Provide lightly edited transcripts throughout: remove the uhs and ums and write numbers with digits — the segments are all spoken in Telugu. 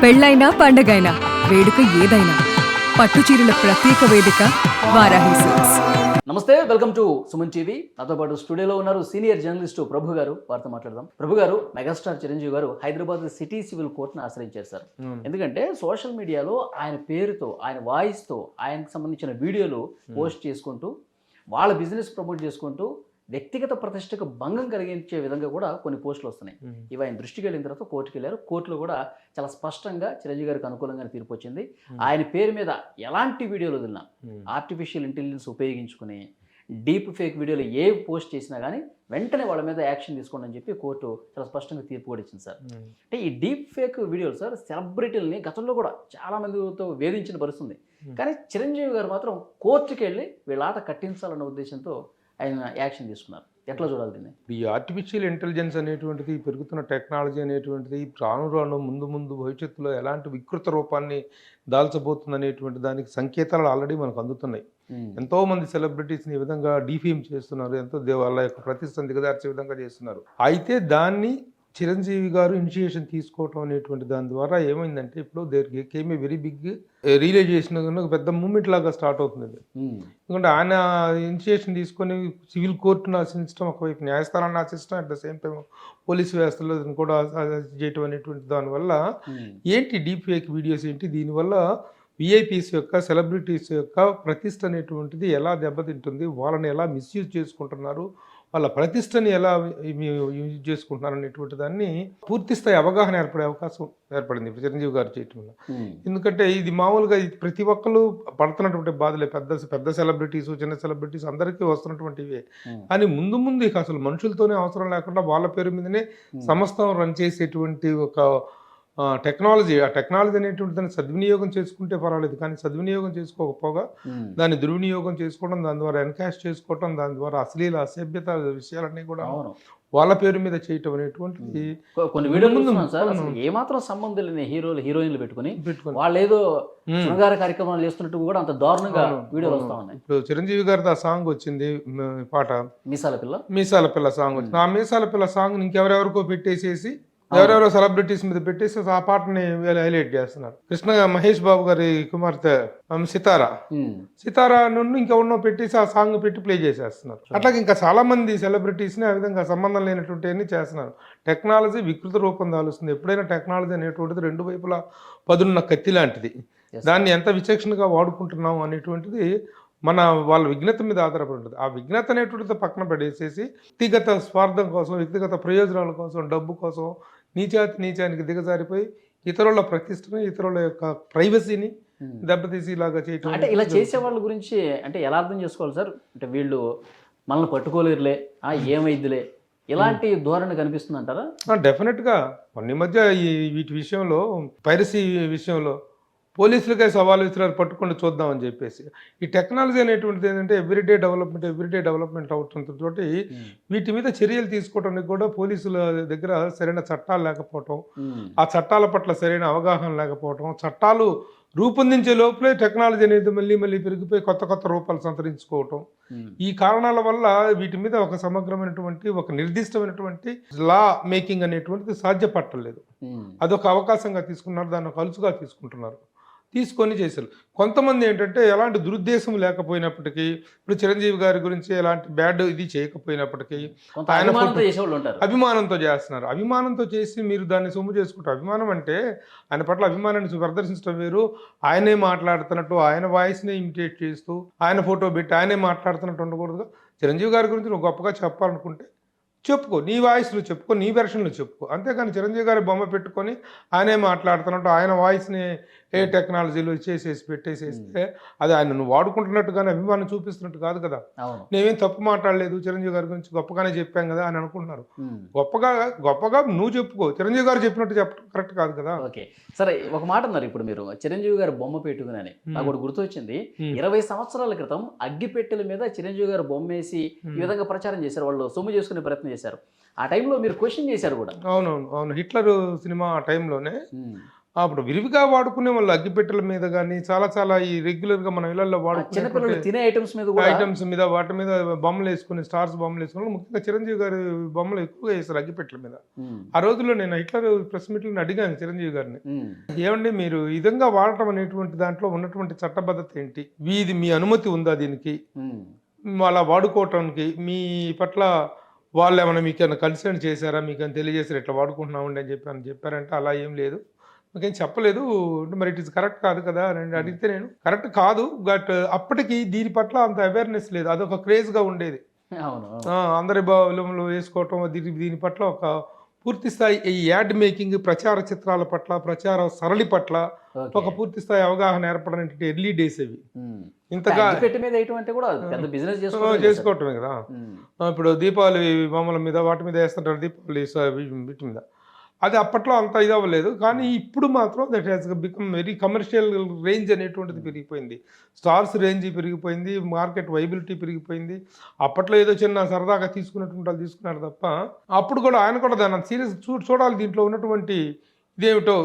పెళ్ళైనా పండగైనా వేడుక ఏదైనా పట్టు చీరల ప్రత్యేక వేదిక వారాహి సిల్క్స్. నమస్తే, వెల్కమ్ టు సుమన్ టీవీ. నాతో పాటు స్టూడియోలో ఉన్నారు సీనియర్ జర్నలిస్టు ప్రభు గారు. వారితో మాట్లాడదాం. ప్రభు గారు, మెగాస్టార్ చిరంజీవి గారు హైదరాబాద్ సిటీ సివిల్ కోర్టును ఆశ్రయించారు సార్. ఎందుకంటే సోషల్ మీడియాలో ఆయన పేరుతో, ఆయన వాయిస్తో, ఆయనకు సంబంధించిన వీడియోలు పోస్ట్ చేసుకుంటూ వాళ్ళ బిజినెస్ ప్రమోట్ చేసుకుంటూ వ్యక్తిగత ప్రతిష్టకు భంగం కలిగించే విధంగా కూడా కొన్ని పోస్టులు వస్తున్నాయి. ఇవి ఆయన దృష్టికి వెళ్ళిన తర్వాత కోర్టుకు వెళ్ళారు. కోర్టులో కూడా చాలా స్పష్టంగా చిరంజీవి గారికి అనుకూలంగానే తీర్పు వచ్చింది. ఆయన పేరు మీద ఎలాంటి వీడియోలు వదిలినా ఆర్టిఫిషియల్ ఇంటెలిజెన్స్ ఉపయోగించుకుని డీప్ ఫేక్ వీడియోలు ఏ పోస్ట్ చేసినా కానీ వెంటనే వాళ్ళ మీద యాక్షన్ తీసుకోండి అని చెప్పి కోర్టు చాలా స్పష్టంగా తీర్పు కూడా ఇచ్చింది సార్. అంటే ఈ డీప్ ఫేక్ వీడియోలు సార్ సెలబ్రిటీలని గతంలో కూడా చాలా మందితో వేధించిన పరిస్థితుంది. కానీ చిరంజీవి గారు మాత్రం కోర్టుకి వెళ్ళి వీళ్ళ ఆట కట్టించాలన్న ఉద్దేశంతో ఆయన యాక్షన్ తీసుకున్నారు. ఎట్లా చూడాలి దీన్ని? ఈ ఆర్టిఫిషియల్ ఇంటెలిజెన్స్ అనేటువంటిది, పెరుగుతున్న టెక్నాలజీ అనేటువంటిది రాను రాను ముందు భవిష్యత్తులో ఎలాంటి వికృత రూపాన్ని దాల్చబోతుంది అనేటువంటి దానికి సంకేతాలు ఆల్రెడీ మనకు అందుతున్నాయి. ఎంతోమంది సెలబ్రిటీస్ని ఈ విధంగా డీఫేమ్ చేస్తున్నారు, వాళ్ళ యొక్క ప్రతిష్టను దిగదార్చే విధంగా చేస్తున్నారు. అయితే దాన్ని చిరంజీవి గారు ఇనిషియేషన్ తీసుకోవటం అనేటువంటి దాని ద్వారా ఏమైందంటే ఇప్పుడు there came a very big realization, ఒక పెద్ద మూమెంట్ లాగా స్టార్ట్ అవుతుంది. ఎందుకంటే ఆయన ఇనిషియేషన్ తీసుకొని సివిల్ కోర్టును ఆశించడం, ఒకవైపు న్యాయస్థానాన్ని ఆశించడం, at the same time police వ్యవస్థలో కూడా చేయటం అనేటువంటి దానివల్ల ఏంటి డీప్ ఫేక్ వీడియోస్ ఏంటి, దీనివల్ల విఐపీస్ యొక్క, సెలబ్రిటీస్ యొక్క ప్రతిష్ట అనేటువంటిది ఎలా దెబ్బతింటుంది, వాళ్ళని ఎలా మిస్యూజ్ చేసుకుంటున్నారు, వాళ్ళ ప్రతిష్టని ఎలా యూజ్ చేసుకుంటున్నారు అనేటువంటి దాన్ని పూర్తి స్థాయి అవగాహన ఏర్పడే అవకాశం ఏర్పడింది ఇప్పుడు చిరంజీవి గారు చేయటం వల్ల. ఎందుకంటే ఇది మామూలుగా ప్రతి ఒక్కరు పడుతున్నటువంటి బాధలే, పెద్ద సెలబ్రిటీస్, చిన్న సెలబ్రిటీస్ అందరికీ వస్తున్నటువంటివే. కానీ ముందు ఇక అసలు మనుషులతోనే అవసరం లేకుండా వాళ్ళ పేరు మీదనే సమస్తం రన్ చేసేటువంటి ఒక టెక్నాలజీ, ఆ టెక్నాలజీ అనేటువంటి దాన్ని సద్వినియోగం చేసుకుంటే పర్వాలేదు, కానీ సద్వినియోగం చేసుకోకపోగా దాన్ని దుర్వినియోగం చేసుకోవడం, దాని ద్వారా ఎన్కాష్ చేసుకోవడం, దాని ద్వారా అశ్లీల అసభ్యత విషయాలన్నీ కూడా వాళ్ళ పేరు మీద చేయటం అనేటువంటిది కొన్ని వీడియోలు సార్. అసలు ఏమాత్రం సంబంధం లేని హీరోయిన్లు పెట్టుకుని వాళ్ళు ఏదో శృంగార కార్యక్రమాలు చేస్తున్నట్టు కూడా అంత దారుణంగా వీడియోలు వస్తా ఉన్నాయి. ఇప్పుడు చిరంజీవి గారిది ఆ సాంగ్ వచ్చింది, పాట మీసాల పిల్ల సాంగ్ వచ్చింది. ఆ మీసాల పిల్ల సాంగ్ ఇంకెవరెవరికో పెట్టేసేసి ఎవరెవరో సెలబ్రిటీస్ మీద పెట్టేసి ఆ పాటని హైలైట్ చేస్తున్నారు. మహేష్ బాబు గారి కుమార్తె సితారా నుండి ఇంకెవరినో పెట్టేసి ఆ సాంగ్ పెట్టి ప్లే చేసేస్తున్నారు. అట్లాగే ఇంకా చాలా మంది సెలబ్రిటీస్ని ఆ విధంగా సంబంధం లేనటువంటి అన్ని చేస్తున్నారు. టెక్నాలజీ వికృత రూపం దాలుస్తుంది. ఎప్పుడైనా టెక్నాలజీ అనేటువంటిది రెండు వైపులా పదున్న కత్తి లాంటిది. దాన్ని ఎంత విచక్షణగా వాడుకుంటున్నాం అనేటువంటిది వాళ్ళ విఘ్నత మీద ఆధారపడి ఉంటుంది. ఆ విఘ్నత అనేటువంటిది పక్కన పడేసేసి వ్యక్తిగత స్వార్థం కోసం, వ్యక్తిగత ప్రయోజనాల కోసం, డబ్బు కోసం నీచానికి దిగజారిపోయి ఇతరుల ప్రతిష్టని, ఇతరుల యొక్క ప్రైవసీని దెబ్బతీసి ఇలాగా చేయటం. అంటే ఇలా చేసే వాళ్ళ గురించి అంటే ఎలా అర్థం చేసుకోవాలి సార్? అంటే వీళ్ళు మనల్ని పట్టుకోలేరులే, ఏమైద్దిలే, ఇలాంటి ధోరణి కనిపిస్తుంది అంటారా? డెఫినెట్గా కొన్ని మధ్య వీటి విషయంలో, పైరసీ విషయంలో పోలీసులకే సవాలు విసిరారు, పట్టుకొని చూద్దామని చెప్పేసి. ఈ టెక్నాలజీ అనేటువంటిది ఏంటంటే ఎవ్రీడే డెవలప్మెంట్ అవుతుంతో వీటి మీద చర్యలు తీసుకోవడానికి కూడా పోలీసుల దగ్గర సరైన చట్టాలు లేకపోవటం, ఆ చట్టాల పట్ల సరైన అవగాహన లేకపోవటం, చట్టాలు రూపొందించే లోపలే టెక్నాలజీ అనేది మళ్ళీ పెరిగిపోయి కొత్త రూపాలు సంతరించుకోవటం, ఈ కారణాల వల్ల వీటి మీద ఒక సమగ్రమైనటువంటి, ఒక నిర్దిష్టమైనటువంటి లా మేకింగ్ అనేటువంటిది సాధ్యపట్టలేదు. అదొక అవకాశంగా తీసుకున్నారు, దాన్ని ఒక అలుసుగా తీసుకొని చేశారు. కొంతమంది ఏంటంటే ఎలాంటి దురుద్దేశం లేకపోయినప్పటికీ, ఇప్పుడు చిరంజీవి గారి గురించి ఎలాంటి బ్యాడ్ ఇది చేయకపోయినప్పటికీ అభిమానంతో చేస్తున్నారు. అభిమానంతో చేసి మీరు దాన్ని సొమ్ము చేసుకుంటారు. అభిమానం అంటే ఆయన పట్ల అభిమానాన్ని ప్రదర్శించడం వేరు. ఆయనే మాట్లాడుతున్నట్టు, ఆయన వాయిస్నే ఇమిటేట్ చేస్తూ, ఆయన ఫోటో పెట్టి ఆయనే మాట్లాడుతున్నట్టు ఉండకూడదు. చిరంజీవి గారి గురించి నువ్వు గొప్పగా చెప్పాలనుకుంటే చెప్పుకో, నీ వాయిస్లో చెప్పుకో, నీ వెర్షన్లో చెప్పుకో. అంతేకాని చిరంజీవి గారి బొమ్మ పెట్టుకొని ఆయనే మాట్లాడుతున్నట్టు, ఆయన వాయిస్ని ఏ టెక్నాలజీలో పెట్టేసేస్తే అది ఆయన నువ్వు వాడుకుంటున్నట్టుగానే అభిమానం చూపిస్తున్నట్టు కాదు కదా. నేనేం తప్పు మాట్లాడలేదు, చిరంజీవి గారి గురించి గొప్పగానే చెప్పాం కదా అని అనుకుంటున్నారు. గొప్పగా నువ్వు చెప్పుకో, చిరంజీవి గారు చెప్పినట్టు చెప్పడం కరెక్ట్ కాదు కదా. ఓకే సరే, ఒక మాట అన్నారు ఇప్పుడు మీరు, చిరంజీవి గారి బొమ్మ పెట్టుకుని. నాకు ఒకటి గుర్తొచ్చింది, 20 సంవత్సరాల క్రితం అగ్గిపెట్టెల మీద చిరంజీవి గారు బొమ్మ వేసి ఈ విధంగా ప్రచారం చేశారు, వాళ్ళు సొమ్ము చేసుకునే ప్రయత్నం చేశారు. ఆ టైంలో మీరు క్వశ్చన్ చేశారు కూడా. అవును, హిట్లర్ సినిమా ఆ టైంలోనే అప్పుడు విరివిగా వాడుకునే వాళ్ళు అగ్గిపెట్టెల మీద కానీ చాలా ఈ రెగ్యులర్గా మన ఇళ్లలో చిన్నపిల్లలు వాడుకునే తినే ఐటమ్స్ మీద కూడా ఐటమ్స్ మీద వాటి మీద బొమ్మలు వేసుకుని స్టార్స్ బొమ్మలు వేసుకుని ముఖ్యంగా చిరంజీవి గారి బొమ్మలు ఎక్కువగా వేస్తారు అగ్గిపెట్టెల మీద. ఉమ్, ఆ రోజుల్లో నేను హిట్లర్ ప్రెస్ మీట్లో అడిగాను చిరంజీవి గారిని, ఉమ్, ఏమండి మీరు ఈ విధంగా వాడటం అనేటువంటి దాంట్లో ఉన్నటువంటి చట్టబద్ధత ఏంటి, ఇది మీ అనుమతి ఉందా దీనికి, ఉమ్, అలా వాడుకోవటానికి మీ పట్ల వాళ్ళు ఏమైనా మీకు ఏమైనా కన్సర్న్ చేశారా, మీకు ఏమైనా తెలియజేశారు ఇట్లా వాడుకుంటున్నామండి అని చెప్పారంటే అలా ఏం లేదు, నాకేం చెప్పలేదు, మరి ఇట్ ఇస్ కరెక్ట్ కాదు కదా అని అడిగితే నేను కరెక్ట్ కాదు బట్ అప్పటికి దీని పట్ల అంత అవేర్నెస్ లేదు, అదొక క్రేజ్గా ఉండేది. అవును, అందరి బావులు వేసుకోవటం దీని పట్ల ఒక పూర్తి స్థాయి ఈ యాడ్ మేకింగ్ ప్రచార చిత్రాల పట్ల ప్రచార సరళి పట్ల ఒక ఓకే. పూర్తి స్థాయి అవగాహన ఏర్పడనటువంటి ఎర్లీ డేస్ అవి. ఉమ్. ఇంతగా అగ్గిపెట్టె మీద వేయటం అంటే కూడా పెద్ద బిజినెస్ చేసుకోవటమే కదా. ఇప్పుడు దీపావళి బొమ్మల మీద వాటి మీద వేస్తుంటారు, దీపావళి వీటి మీద, అది అప్పట్లో అంత ఇది అవ్వలేదు. కానీ ఇప్పుడు మాత్రం that has become very commercial range అనేటువంటిది పెరిగిపోయింది, స్టార్స్ రేంజ్ పెరిగిపోయింది, మార్కెట్ వైబిలిటీ పెరిగిపోయింది. అప్పట్లో ఏదో చిన్న సరదాగా తీసుకున్నటువంటి వాళ్ళు తీసుకున్నారు తప్ప అప్పుడు కూడా ఆయన కూడా దాన్ని సీరియస్ చూడాలి, దీంట్లో ఉన్నటువంటి ఇదేమిటో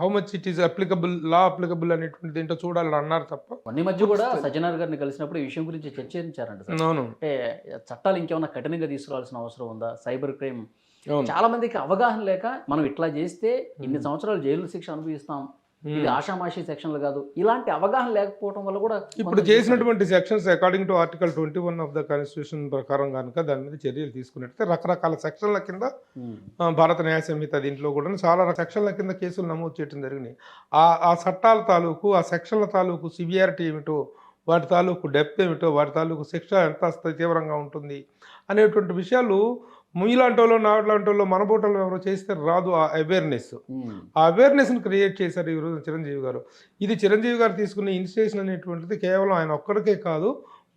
how much it is applicable, law applicable అనేటువంటి దీంట్లో చూడాలని అన్నారు తప్ప. కొన్ని మధ్య కూడా సజ్జనార్ గారిని కలిసినప్పుడు ఈ విషయం గురించి చర్చించారంట సార్. అవును అంటే చట్టాలు ఇంకేమైనా కఠినంగా తీసుకురావాల్సిన అవసరం ఉందా, సైబర్ క్రైమ్ అవును చాలా మందికి అవగాహన లేక మనం ఇట్లా చేస్తే ఇన్ని సంవత్సరాలు జైలు శిక్ష అనుభవిస్తాం, ఇది ఆషామాషి సెక్షన్లు కాదు, ఇలాంటి అవగాహన లేకపోవడం వల్ల కూడా ఇప్పుడు చేసినటువంటి sections according to article 21 of the constitution ప్రకారం కనుక దాని మీద చర్యలు తీసుకున్నట్లయితే రకరకాల సెక్షన్ల కింద భారత న్యాయ సంహిత దీంట్లో కూడా చాలా సెక్షన్ల కింద కేసులు నమోదు చేయడం జరిగినాయి. ఆ చట్టాల తాలూకు ఆ సెక్షన్ల తాలూకు సివియారిటీ ఏమిటో, వాటి తాలూకు డెప్త్ ఏమిటో, వాటి తాలూకు శిక్ష ఎంత తీవ్రంగా ఉంటుంది అనేటువంటి విషయాలు మీలాంటి వాళ్ళు నాలాంటి వాళ్ళు మనబోటలు ఎవరో చేస్తే రాదు. ఆ అవేర్నెస్ని క్రియేట్ చేశారు ఈరోజు చిరంజీవి గారు. ఇది చిరంజీవి గారు తీసుకున్న ఇనిషియేషన్ అనేటువంటిది కేవలం ఆయన ఒక్కడికే కాదు,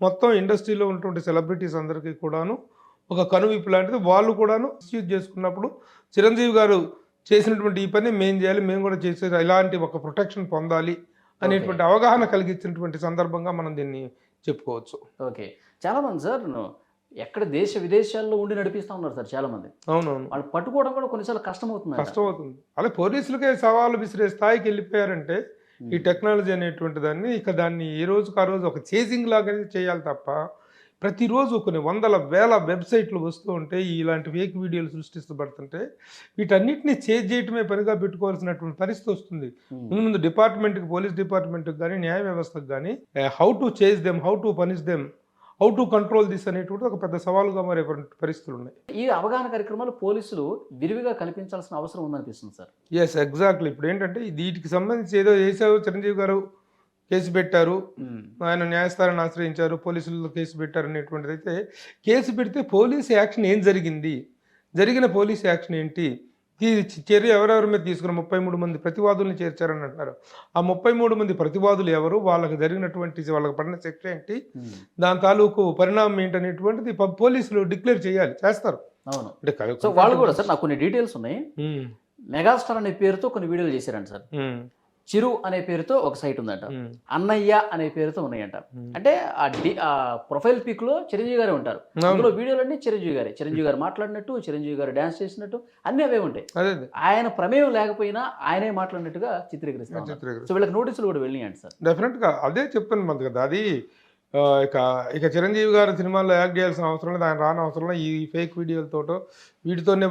మొత్తం ఇండస్ట్రీలో ఉన్నటువంటి సెలబ్రిటీస్ అందరికీ కూడాను ఒక కనువిప్పు లాంటిది. వాళ్ళు కూడాను యూజ్ చేసుకున్నప్పుడు చిరంజీవి గారు చేసినటువంటి ఈ పని మేము చేయాలి, మేము కూడా చేసే ఇలాంటి ఒక ప్రొటెక్షన్ పొందాలి అనేటువంటి అవగాహన కలిగించినటువంటి సందర్భంగా మనం దీన్ని చెప్పుకోవచ్చు. ఓకే. చాలా మంది సార్ ఎక్కడ దేశ విదేశాల్లో ఉండి నడిపిస్తూ ఉన్నారు సార్ చాలా మంది. అవునవును, వాళ్ళు పట్టుకోవడం కూడా కొన్నిసార్లు కష్టం అవుతుంది. అలా పోలీసులకే సవాలు విసిరే స్థాయికి వెళ్ళిపోయారంటే ఈ టెక్నాలజీ అనేటువంటి దాన్ని దాన్ని ఏ రోజుకు ఆ రోజు ఒక చేజింగ్ లాగానే చేయాలి తప్ప ప్రతిరోజు కొన్ని వందల వేల వెబ్సైట్లు వస్తూ ఉంటే ఇలాంటి ఫేక్ వీడియోలు సృష్టిస్తబడుతుంటే వీటన్నిటిని చేజ్ చేయటమే పనిగా పెట్టుకోవాల్సినటువంటి పరిస్థితి వస్తుంది. ముందు డిపార్ట్మెంట్కి, పోలీస్ డిపార్ట్మెంట్కి కానీ న్యాయ వ్యవస్థకు కానీ how to chase them, how to punish them, how to control this అనేటువంటి ఒక పెద్ద సవాలుగా మారే పరిస్థితులు ఉన్నాయి. ఈ అవగాహన కార్యక్రమాలు పోలీసులు విరివిగా కల్పించాల్సిన అవసరం ఉందనిపిస్తుంది సార్. Yes exactly. ఇప్పుడు ఏంటంటే వీటికి సంబంధించి ఏదో చేశారు, చిరంజీవి గారు కేసు పెట్టారు, ఆయన న్యాయస్థానాన్ని ఆశ్రయించారు, పోలీసులు కేసు పెట్టారు అనేటువంటిది అయితే, కేసు పెడితే పోలీసు యాక్షన్ ఏం జరిగింది, జరిగిన పోలీసు యాక్షన్ ఏంటి, ఈ చర్య ఎవరెవరి మీద తీసుకున్న 33 మంది ప్రతివాదుల్ని చేర్చారని అంటున్నారు. ఆ 33 మంది ప్రతివాదులు ఎవరు, వాళ్ళకి జరిగినటువంటి వాళ్ళకి పడిన శిక్ష ఏంటి, దాని తాలూకు పరిణామం ఏంటనేటువంటిది పోలీసులు డిక్లేర్ చేస్తారు. అవును. అంటే సో వాళ్ళు కూడా సార్ నాకు కొన్ని డీటెయిల్స్ ఉన్నాయి. మెగాస్టార్ అనే పేరుతో కొన్ని వీడియోలు చేశారంట సార్. చిరు అనే పేరుతో ఒక సైట్ ఉందంట, అన్నయ్య అనే పేరుతో ఉన్నాయంట. అంటే ఆ ప్రొఫైల్ పిక్ లో చిరంజీవి గారే ఉంటారు, అందులో వీడియోలన్నీ చిరంజీవి గారు మాట్లాడినట్టు, చిరంజీవి గారు డాన్స్ చేసినట్టు అన్ని అవే ఉంటాయి. ఆయన ప్రమేయం లేకపోయినా ఆయనే మాట్లాడినట్టుగా చిత్రీకరిస్తారు. సో వీళ్ళకి నోటీసులు కూడా వెళ్ళినాయంట సార్. డెఫినెట్ గా అదే చెప్తాను కదా. అది ఇక చిరంజీవి గారు సినిమాల్లో యాక్ట్ చేయాల్సిన అవసరం లేదు, ఆయన రాని అవసరం లేదు. ఈ ఫేక్ వీడియోలతో వీటితోనే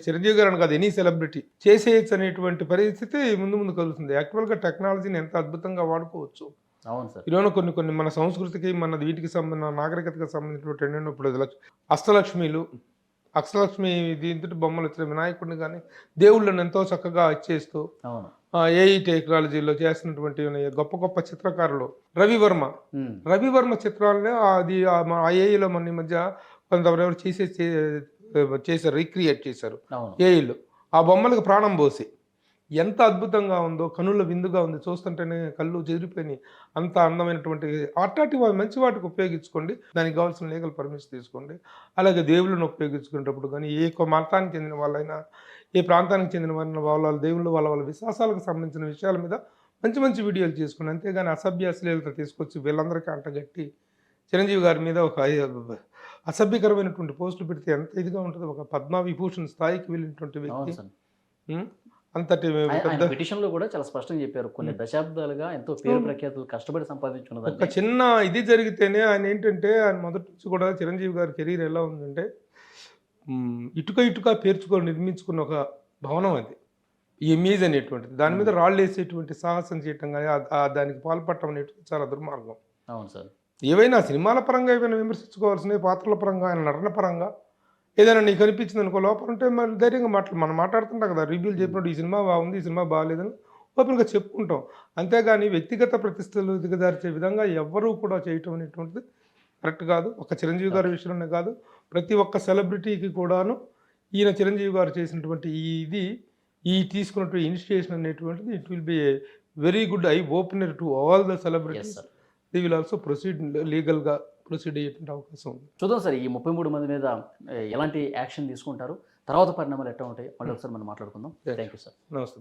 చిరంజీవి గారు అని కాదు, ఎనీ సెలబ్రిటీ చేసేయచ్చు అనేటువంటి పరిస్థితి ముందు కలుగుతుంది. యాక్చువల్గా టెక్నాలజీని ఎంత అద్భుతంగా వాడుకోవచ్చు. అవును సార్. ఈరోజు కొన్ని మన సంస్కృతికి, మన వీటికి సంబంధించిన నాగరికతకు సంబంధించినటువంటి ఎన్నెన్నో ఇప్పుడు అష్టలక్ష్మి దీంతో బొమ్మలు వచ్చిన వినాయకుడిని కానీ దేవుళ్ళని ఎంతో చక్కగా ఇచ్చేస్తూ ఏఈ టెక్నాలజీలో చేస్తున్నటువంటి గొప్ప చిత్రకారులు రవివర్మ చిత్రాలనే అది ఆ ఏఈలో మన మధ్య కొంతవరకు చేశారు, రీక్రియేట్ చేశారు ఏఈలో. ఆ బొమ్మలకు ప్రాణం పోసి ఎంత అద్భుతంగా ఉందో, కనుల విందుగా ఉంది, చూస్తుంటేనే కళ్ళు చెదిరిపోయినాయి. అంత అందమైనటువంటి అట్లాంటి మంచి వాటికి ఉపయోగించుకోండి, దానికి కావాల్సిన లీగల్ పర్మిషన్ తీసుకోండి. అలాగే దేవుళ్ళను ఉపయోగించుకునేటప్పుడు కానీ ఏ మతానికి చెందిన వాళ్ళైనా, ఏ ప్రాంతానికి చెందిన వాళ్ళ దేవుళ్ళు వాళ్ళ విశ్వాసాలకు సంబంధించిన విషయాల మీద మంచి వీడియోలు చేసుకుని, అంతేగాని అసభ్య అశ్లీలత తీసుకొచ్చి వీళ్ళందరికీ అంటగట్టి చిరంజీవి గారి మీద ఒక అసభ్యకరమైనటువంటి పోస్టులు పెడితే ఎంత ఇదిగా ఉంటుంది. ఒక పద్మవిభూషణ్ స్థాయికి వెళ్ళినటువంటి వ్యక్తి అంతటి ఆయన పిటిషన్ లో కూడా చాలా స్పష్టంగా చెప్పారు, కొన్ని దశాబ్దాలుగా ఎంతో పేరు ప్రఖ్యాతులు కష్టపడి సంపాదించుకున్న ఒక దాన్ని చిన్న ఇది జరిగితేనే ఆయన ఏంటంటే ఆయన మొదటి నుంచి కూడా చిరంజీవి గారి కెరీర్ ఎలా ఉందంటే ఇటుక ఇటుక పేర్చుకొని నిర్మించుకున్న ఒక భవనం అది, ఈ ఇమేజ్ అనేటువంటిది. దాని మీద రాళ్ళు వేసేటువంటి సాహసం చేయటం కానీ దానికి పాల్పడటం అనేటువంటి చాలా దుర్మార్గం. అవును సార్. ఏవైనా సినిమాల పరంగా ఏవైనా విమర్శించుకోవాల్సినవి, పాత్రల పరంగా, ఆయన నటన పరంగా ఏదైనా నీకు అనిపించింది అనుకో లోపల ఉంటే మరి ధైర్యంగా మనం మాట్లాడుతుంటాం కదా, రివ్యూలు చెప్పినట్టు ఈ సినిమా బాగుంది, ఈ సినిమా బాగాలేదని ఓపెన్గా చెప్పుకుంటాం. అంతేగాని వ్యక్తిగత ప్రతిష్టలు దిగజార్చే విధంగా ఎవ్వరూ కూడా చేయటం అనేటువంటిది కరెక్ట్ కాదు. ఒక చిరంజీవి గారి విషయంలోనే కాదు, ప్రతి ఒక్క సెలబ్రిటీకి కూడాను ఈయన చిరంజీవి గారు చేసినటువంటి ఈ తీసుకున్నటువంటి ఇనిషియేషన్ అనేటువంటిది it will be a very good eye opener to all the celebrities. They will also proceed లీగల్గా ప్రొసీడ్ అయ్యేటువంటి అవకాశం ఉంది. చూద్దాం సార్, ఈ 33 మంది మీద ఎలాంటి యాక్షన్ తీసుకుంటారు, తర్వాత పరిణామాలు ఎట్లా ఉంటాయి మళ్ళీ ఒకసారి మనం మాట్లాడుకుందాం. Thank you sir. నమస్తే.